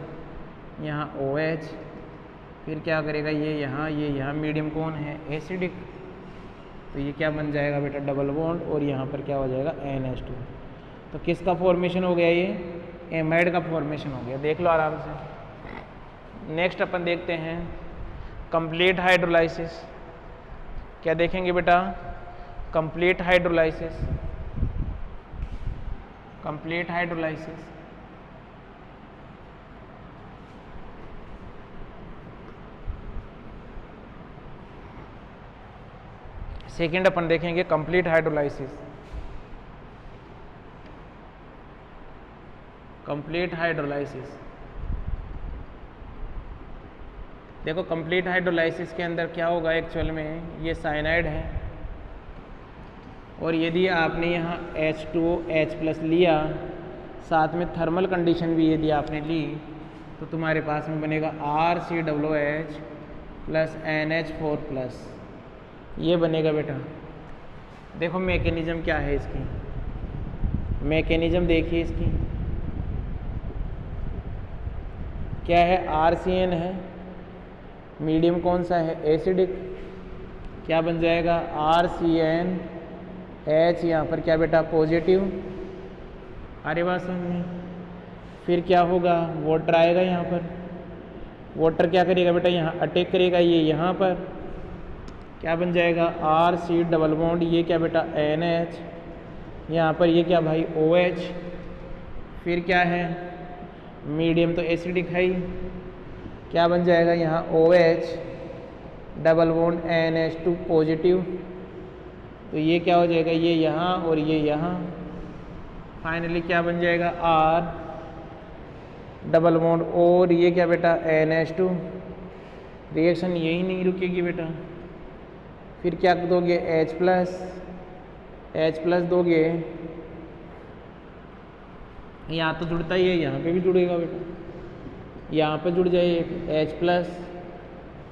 यहाँ OH, फिर क्या करेगा ये यहाँ मीडियम कौन है एसिडिक, तो ये क्या बन जाएगा बेटा डबल बॉन्ड और यहाँ पर क्या हो जाएगा NH2। तो किसका फॉर्मेशन हो गया, ये एमाइड का फॉर्मेशन हो गया। देख लो आराम से। नेक्स्ट अपन देखते हैं कंप्लीट हाइड्रोलाइसिस। क्या देखेंगे बेटा? Complete hydrolysis. Complete hydrolysis. Second अपन देखेंगे कंप्लीट हाइड्रोलाइसिस। Complete hydrolysis. देखो कंप्लीट हाइड्रोलाइसिस के अंदर क्या होगा, एक्चुअल में ये साइनाइड है और यदि आपने यहाँ H2O H+ लिया, साथ में थर्मल कंडीशन भी यदि आपने ली, तो तुम्हारे पास में बनेगा RCOOH प्लस NH4+, ये बनेगा बेटा। देखो मैकेनिज्म क्या है इसकी, मैकेनिज्म देखिए इसकी क्या है, RCN है, मीडियम कौन सा है, एसिडिक, क्या बन जाएगा RCN H, यहाँ पर क्या बेटा पॉजिटिव, अरे बात समझ में। फिर क्या होगा, वाटर आएगा यहाँ पर, वाटर क्या करेगा बेटा, यहाँ अटैक करेगा, ये यहाँ पर क्या बन जाएगा RC डबल बॉन्ड, ये क्या बेटा NH, यहाँ पर ये क्या भाई OH, फिर क्या है मीडियम तो एसिडिक है ही, क्या बन जाएगा यहाँ OH double bond NH2 positive, तो ये क्या हो जाएगा, ये यहाँ और ये यहाँ, फाइनली क्या बन जाएगा R डबल बॉन्ड और ये क्या बेटा NH2, रिएक्शन यही नहीं रुकेगी बेटा। फिर क्या दोगे H+ दोगे, यहाँ तो जुड़ता ही है, यहाँ पे भी जुड़ेगा बेटा, यहाँ पे जुड़ जाए H+,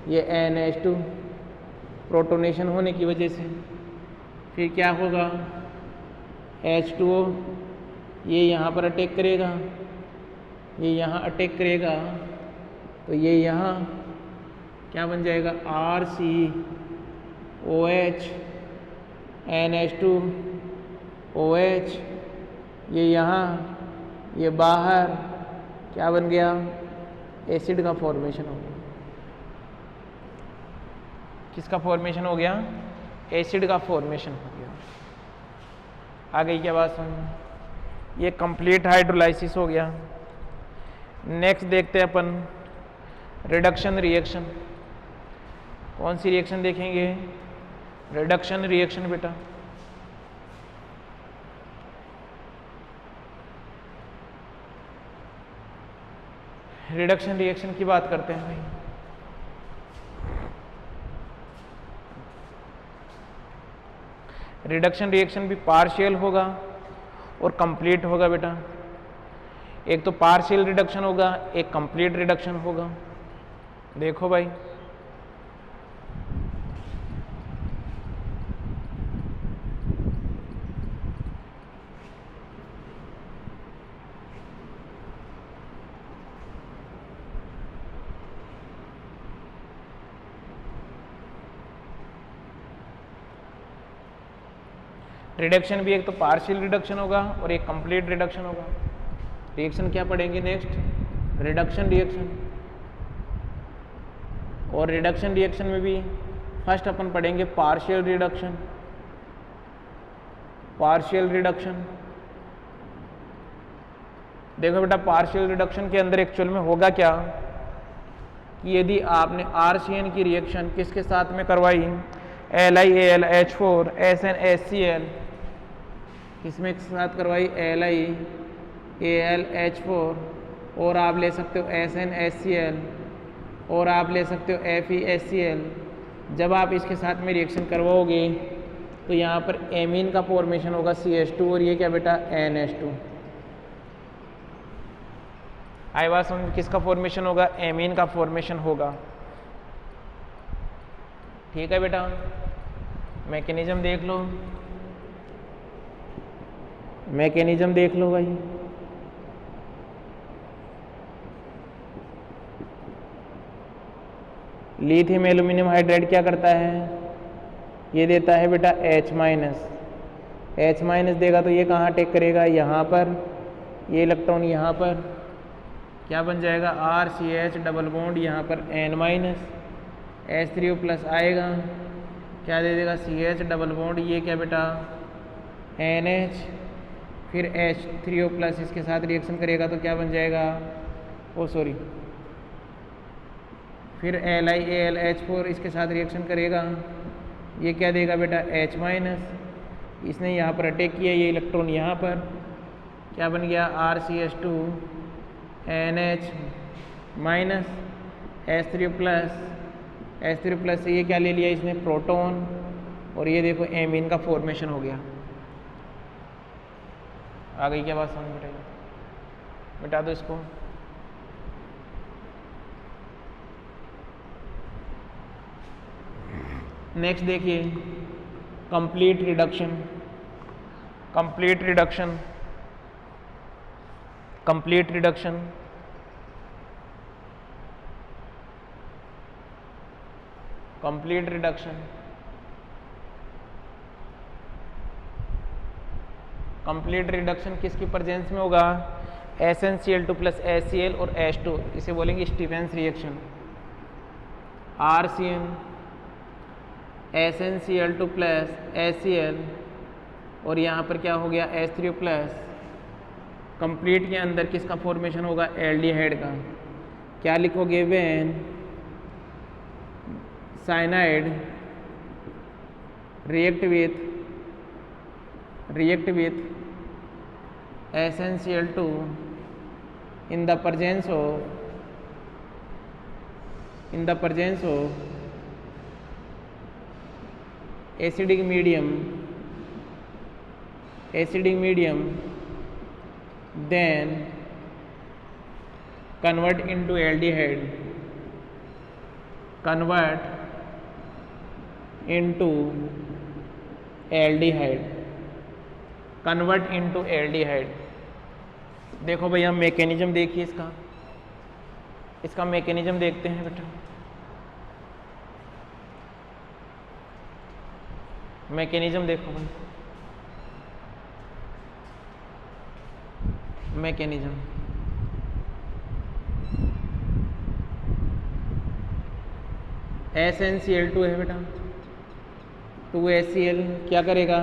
ये NH2 प्रोटोनेशन होने की वजह से। फिर क्या होगा H2O, ये यहाँ पर अटैक करेगा, ये यहाँ अटैक करेगा, तो ये यहाँ क्या बन जाएगा RCOH NH2 OH, ये यहाँ, ये बाहर, क्या बन गया एसिड का फॉर्मेशन हो गया। किसका फॉर्मेशन हो गया, एसिड का फॉर्मेशन हो गया। आ गई क्या बात समझ में? ये कंप्लीट हाइड्रोलाइसिस हो गया। नेक्स्ट देखते हैं अपन रिडक्शन रिएक्शन। कौन सी रिएक्शन देखेंगे, रिडक्शन रिएक्शन बेटा। रिडक्शन रिएक्शन की बात करते हैं भाई। रिडक्शन रिएक्शन भी पार्शियल होगा और कंप्लीट होगा बेटा। एक तो पार्शियल रिडक्शन होगा, एक कंप्लीट रिडक्शन होगा। देखो भाई रिडक्शन भी एक तो पार्शियल रिडक्शन होगा और एक कंप्लीट रिडक्शन होगा। रिएक्शन क्या पढ़ेंगे नेक्स्ट, रिडक्शन रिएक्शन। और रिडक्शन रिएक्शन में भी फर्स्ट अपन पढ़ेंगे पार्शियल रिडक्शन। पार्शियल रिडक्शन देखो बेटा, पार्शियल रिडक्शन के अंदर एक्चुअल में होगा क्या कि यदि आपने RCN की रिएक्शन किसके साथ में करवाई, LiAlH4 SnHCl, किसमें साथ करवाई LiAlH4, और आप ले सकते हो SnHCl, और आप ले सकते हो FeHCl। जब आप इसके साथ में रिएक्शन करवाओगे तो यहाँ पर एमीन का फॉर्मेशन होगा CH2 और ये क्या बेटा NH2। आई बात समझ, किसका फॉर्मेशन होगा, एमीन का फॉर्मेशन होगा। ठीक है बेटा, मैकेनिज्म देख लो, मैकेनिज्म देख लो भाई। लिथियम एल्यूमिनियम हाइड्राइड क्या करता है, ये देता है बेटा H-। H- देगा तो ये कहाँ अटैक करेगा, यहाँ पर, ये इलेक्ट्रॉन यहाँ पर क्या बन जाएगा RCH डबल बॉन्ड, यहाँ पर N-, H3O प्लस आएगा, क्या दे देगा CH डबल बॉन्ड, ये क्या बेटा NH, फिर H3O प्लस इसके साथ रिएक्शन करेगा तो क्या बन जाएगा, ओ सॉरी, फिर LiAlH4 इसके साथ रिएक्शन करेगा, ये क्या देगा बेटा H माइनस, इसने यहाँ पर अटैक किया ये इलेक्ट्रॉन यहाँ पर, क्या बन गया RCH2 NH minus H3O plus से ये क्या ले लिया इसने प्रोटॉन, और ये देखो एमीन का फॉर्मेशन हो गया। आ गई क्या बात समझ में? मिटा दो इसको। नेक्स्ट देखिए कंप्लीट रिडक्शन। कंप्लीट रिडक्शन किसकी प्रेजेंस में होगा, SnCl2 प्लस HCl और H2, इसे बोलेंगे Stephens reaction. RCN SnCl2 plus HCl और यहाँ पर क्या हो गया H3O प्लस, कंप्लीट के अंदर किसका फॉर्मेशन होगा, एल्डिहाइड का। क्या लिखोगे, when cyanide react with SnCl2 in the presence of acidic medium then convert into aldehyde, convert into aldehyde. देखो भैया मैकेनिज्म देखिए इसका मैकेनिज्म देखते हैं बेटा। मैकेनिज्म देखो भाई, मैकेनिज्म SnCl2 है बेटा, 2HCl क्या करेगा,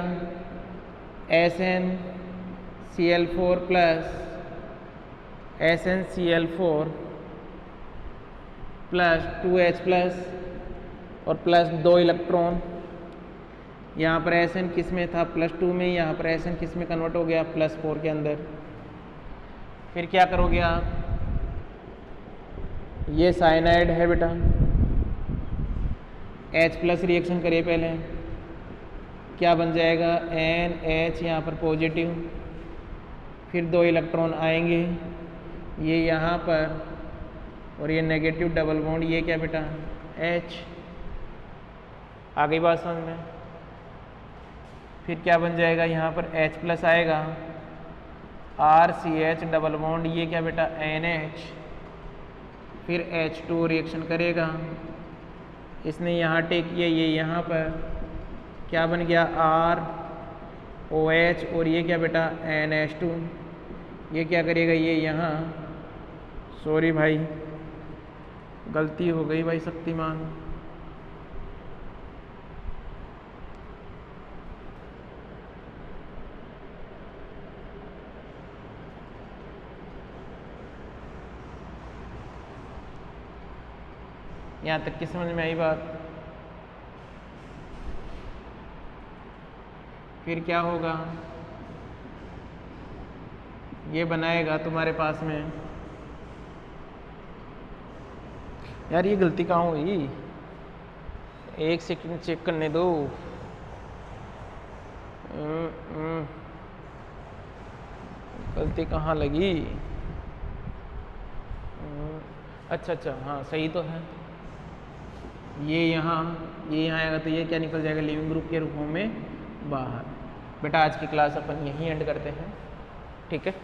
SnCl4 plus plus 2H plus और प्लस 2 इलेक्ट्रॉन, यहाँ पर Sn किस में था, +2 में, यहाँ पर Sn किस में कन्वर्ट हो गया, +4 के अंदर। फिर क्या करोगे आप, ये साइनाइड है बेटा, H प्लस रिएक्शन करिए पहले, क्या बन जाएगा NH, यहाँ पर पॉजिटिव, फिर 2 इलेक्ट्रॉन आएंगे ये यहाँ पर, और ये नेगेटिव डबल बॉन्ड, ये क्या बेटा H। आ गई बात समझ में? फिर क्या बन जाएगा, यहाँ पर H प्लस आएगा, RCH डबल बॉन्ड, ये क्या बेटा NH, फिर H2 रिएक्शन करेगा, इसने यहाँ टेक किया, ये यहाँ पर क्या बन गया ROH, और ये क्या बेटा NH2, ये क्या करेगा, ये यहाँ, सॉरी भाई गलती हो गई भाई शक्तिमान, यहाँ तक की समझ में आई बात? फिर क्या होगा, ये बनाएगा तुम्हारे पास में, यार ये गलती कहाँ हुई, एक सेकंड चेक करने दो। गलती कहाँ लगी, अच्छा हाँ सही तो है, ये यहाँ आएगा तो ये क्या निकल जाएगा, लिविंग ग्रुप के रूपों में बाहर। बेटा आज की क्लास अपन यहीं एंड करते हैं, ठीक है।